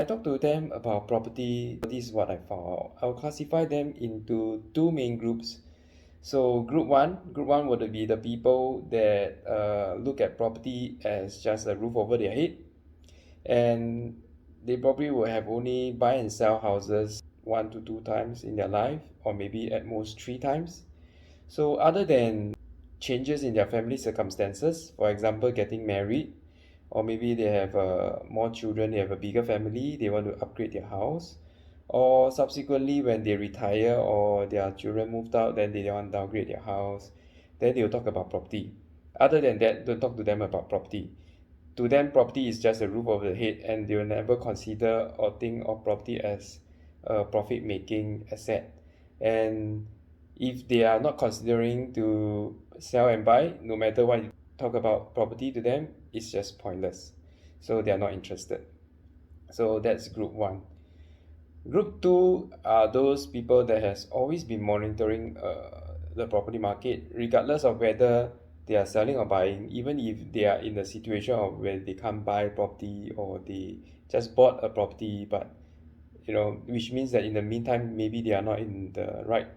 I talked to them about property. This is what I found out. I'll classify them into two main groups. So group one would be the people that look at property as just a roof over their head, and they probably will have only buy and sell houses 1 to 2 times in their life, or maybe at most 3 times. So other than changes in their family circumstances, for example, getting married, or maybe they have more children, they have a bigger family, they want to upgrade their house, or subsequently when they retire or their children moved out, then they want to downgrade their house, then they'll talk about property. Other than that, don't talk to them about property. To them, property is just a roof over the head, and they will never consider or think of property as a profit making asset. And if they are not considering to sell and buy, no matter what you talk about property to them, it's just pointless. So they are not interested. So that's group one. Group two are those people that has always been monitoring the property market, regardless of whether they are selling or buying, even if they are in the situation of where they can't buy property or they just bought a property, but which means that in the meantime, maybe they are not in the right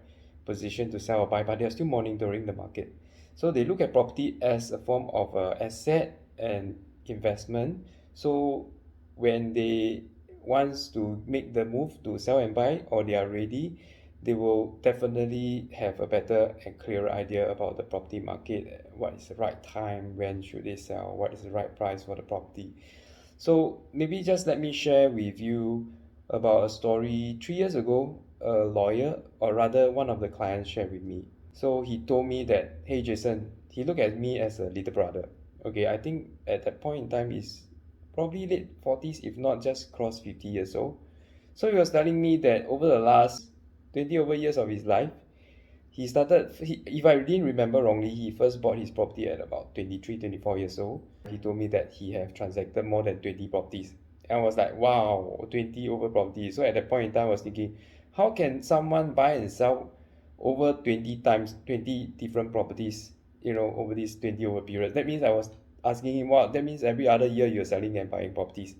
position to sell or buy, but they are still monitoring the market. So they look at property as a form of asset and investment. So when they wants to make the move to sell and buy, or they are ready, they will definitely have a better and clearer idea about the property market. What is the right time? When should they sell? What is the right price for the property? So maybe just let me share with you about a story. 3 years ago, a lawyer, or rather one of the clients, shared with me. So he told me that, hey Jason, he looked at me as a little brother. Okay, I think at that point in time is probably late 40s, if not just crossed 50 years old. So he was telling me that over the last 20 over years of his life, if I didn't remember wrongly, he first bought his property at about 23, 24 years old. He told me that he have transacted more than 20 properties. And I was like, wow, 20 over properties. So at that point in time, I was thinking, how can someone buy and sell over 20 times, 20 different properties, over this 20 over period? That means I was asking him, well, that means every other year you're selling and buying properties.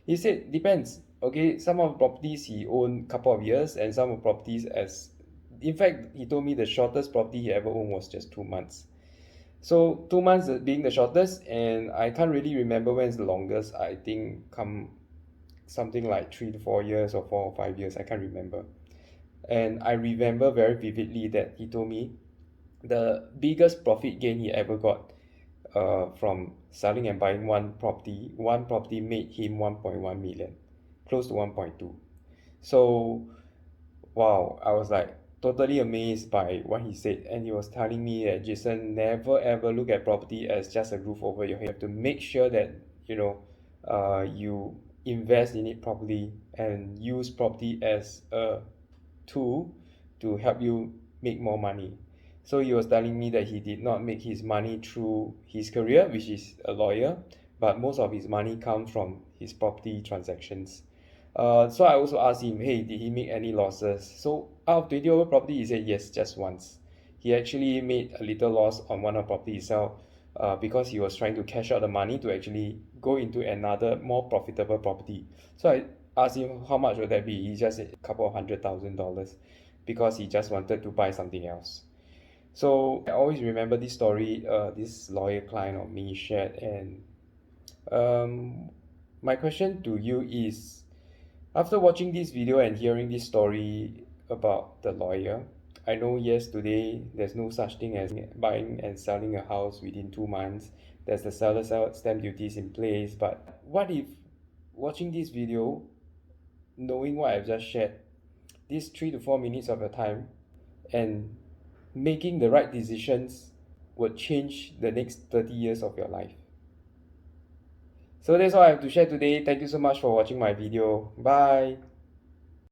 He said, depends. Okay, some of the properties he owned couple of years, and some of properties as in fact, he told me the shortest property he ever owned was just 2 months. So 2 months being the shortest, and I can't really remember when is the longest. I think come something like 3 to 4 years or 4 or 5 years. I can't remember. And I remember very vividly that he told me the biggest profit gain he ever got from selling and buying one property made him 1.1 million, close to 1.2. So wow, I was like totally amazed by what he said. And he was telling me that, Jason, never ever look at property as just a roof over your head. You have to make sure that you invest in it properly and use property as a tool to help you make more money. So he was telling me that he did not make his money through his career, which is a lawyer, but most of his money comes from his property transactions. So I also asked him, hey, did he make any losses? So out of 20 over property, he said yes, just once. He actually made a little loss on one of property himself because he was trying to cash out the money to actually go into another more profitable property. So I asked him how much would that be. He just said a couple of $100,000 because he just wanted to buy something else. So I always remember this story this lawyer client of me shared. And my question to you is, after watching this video and hearing this story about the lawyer, I know yes, today there's no such thing as buying and selling a house within 2 months. There's the seller stamp duties in place. But what if watching this video, knowing what I've just shared, these 3 to 4 minutes of your time, and making the right decisions would change the next 30 years of your life? So that's all I have to share today. Thank you so much for watching my video. Bye.